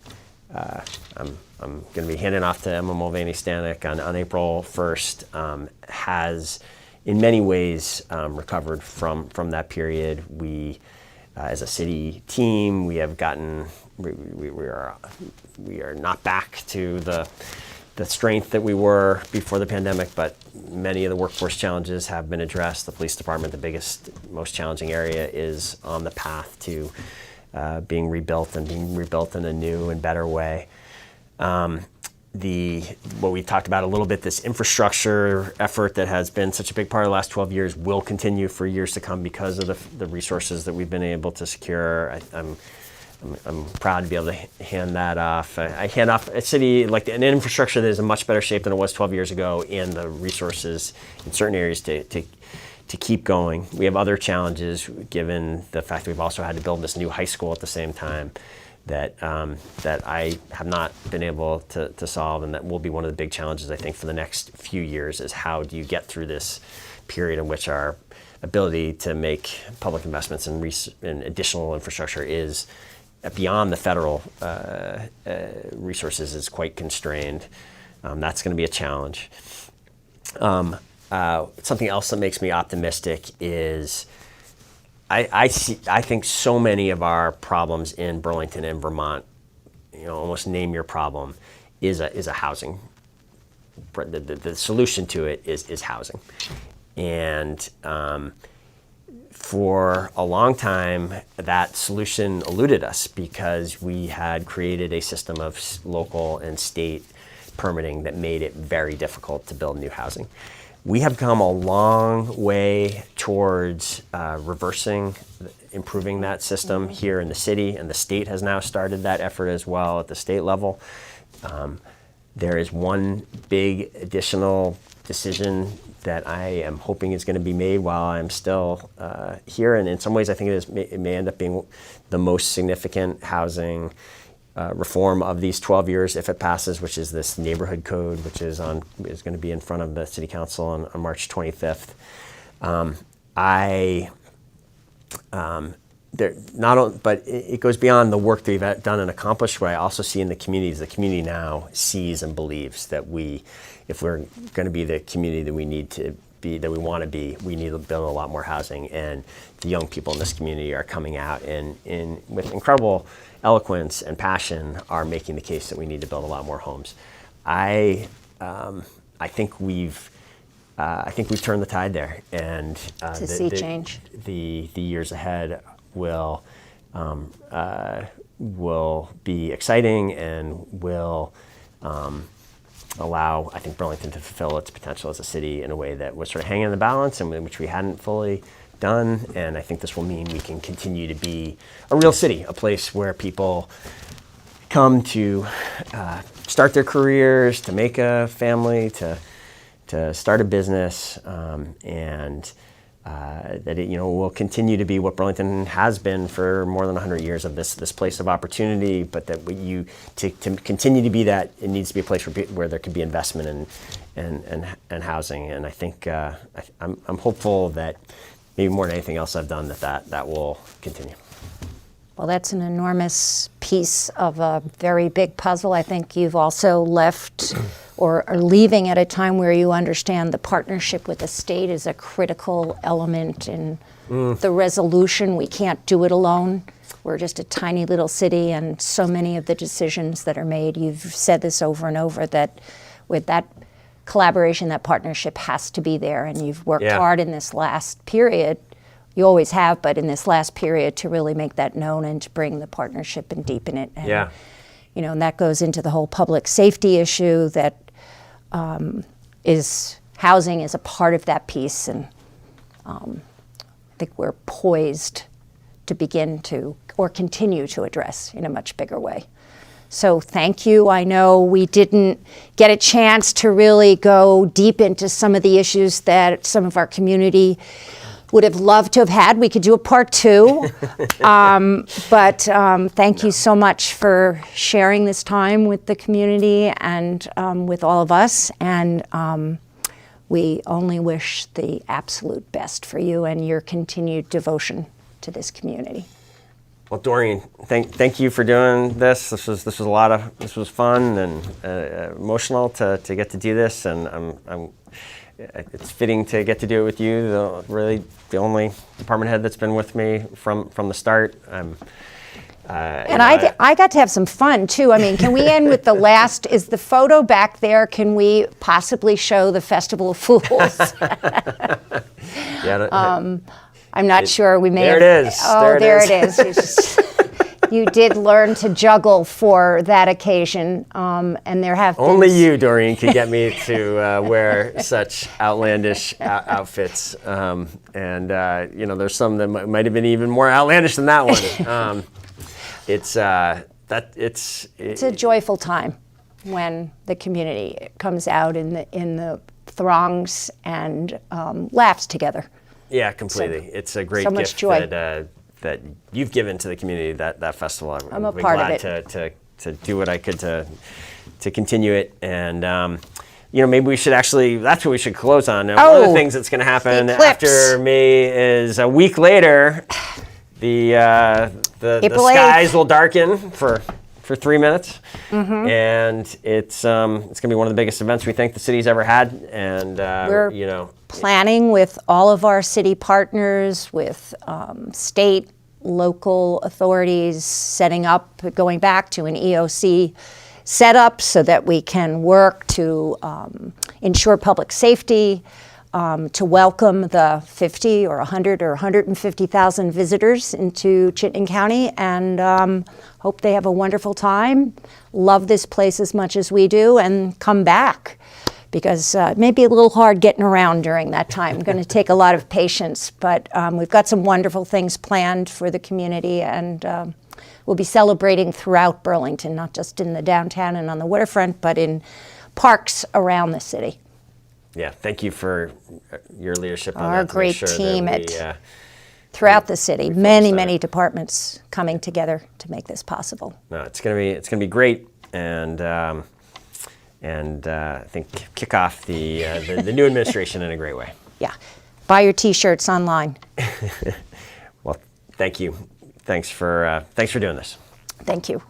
going to be handing off to Emma Mulvaney-Stanek on April 1st has, in many ways, recovered from that period. We, as a city team, we have gotten. We are not back to the strength that we were before the pandemic, but many of the workforce challenges have been addressed. The police department, the biggest, most challenging area, is on the path to being rebuilt in a new and better way. What we talked about a little bit, this infrastructure effort that has been such a big part of the last 12 years will continue for years to come because of the resources that we've been able to secure. I'm proud to be able to hand that off. I hand off a city, like an infrastructure that is in much better shape than it was 12 years ago, and the resources in certain areas to keep going. We have other challenges given the fact that we've also had to build this new high school at the same time that I have not been able to solve, and that will be one of the big challenges, I think, for the next few years, is how do you get through this period in which our ability to make public investments in additional infrastructure is beyond the federal resources is quite constrained. That's going to be a challenge. Something else that makes me optimistic is I think so many of our problems in Burlington and Vermont, almost name your problem, is a housing. The solution to it is housing, and for a long time, that solution eluded us because we had created a system of local and state permitting that made it very difficult to build new housing. We have come a long way towards improving that system here in the city, and the state has now started that effort as well at the state level. There is one big additional decision that I am hoping is going to be made while I'm still here, and in some ways I think it may end up being the most significant housing reform of these 12 years if it passes, which is this neighborhood code, which is going to be in front of the city council on March 25th. But it goes beyond the work that we've done and accomplished. What I also see in the communities, the community now sees and believes that if we're going to be the community that we need to be, that we want to be, we need to build a lot more housing. And the young people in this community are coming out and with incredible eloquence and passion are making the case that we need to build a lot more homes. I think we've turned the tide there, and change. The years ahead will be exciting and will allow, I think, Burlington to fulfill its potential as a city in a way that was sort of hanging in the balance and which we hadn't fully done. And I think this will mean we can continue to be a real city, a place where people come to start their careers, to make a family, to start a business, and that it, will continue to be what Burlington has been for more than 100 years, of this place of opportunity, but that to continue to be that, it needs to be a place where there could be investment and housing. And I think I'm hopeful that maybe more than anything else I've done, that will continue. Well, that's an enormous piece of a very big puzzle. I think you've also left or are leaving at a time where you understand the partnership with the state is a critical element in the resolution. We can't do it alone. We're just a tiny little city, and so many of the decisions that are made, you've said this over and over, that with that collaboration, that partnership has to be there, and you've worked hard in this last period. You always have, but in this last period, to really make that known and to bring the partnership and deepen it. And, and that goes into the whole public safety issue that is housing is a part of that piece. And I think we're poised to begin to, or continue to address in a much bigger way. So thank you. I know we didn't get a chance to really go deep into some of the issues that some of our community would have loved to have had. We could do a part 2, but thank you so much for sharing this time with the community and with all of us. And we only wish the absolute best for you and your continued devotion to this community. Well, Doreen, thank you for doing this. This was this was fun and emotional to get to do this, and it's fitting to get to do it with you, really the only department head that's been with me from the start. And I got to have some fun too. I mean, can we end with the last, is the photo back there, can we possibly show the Festival of Fools? I'm not sure, we may there have. It is. Oh, there it is. You did learn to juggle for that occasion, and there have been... Only you, Doreen, could get me to wear such outlandish outfits, and there's some that might have been even more outlandish than that one. It's a joyful time when the community comes out in the throngs and laughs together. Yeah, completely. So, it's a great so much gift joy. that you've given to the community, that festival. I'm a part of it. to do what I could to continue it, and maybe we should actually, that's what we should close on. Now, one of the things that's going to happen after me is a week later, the skies will darken for 3 minutes, and it's going to be one of the biggest events we think the city's ever had, and we're planning with all of our city partners, with state, local authorities, setting up, going back to an EOC setup so that we can work to ensure public safety, to welcome the 50 or 100 or 150,000 visitors into Chittenden County, and hope they have a wonderful time, love this place as much as we do, and come back. Because it may be a little hard getting around during that time. Going to take a lot of patience, but we've got some wonderful things planned for the community, and we'll be celebrating throughout Burlington, not just in the downtown and on the waterfront, but in parks around the city. Yeah, thank you for your leadership on our that. great team throughout the city. Many departments coming together to make this possible. No, it's gonna be great, and I think kick off the new administration in a great way. Yeah, buy your T-shirts online. Well, thank you. Thanks for doing this. Thank you.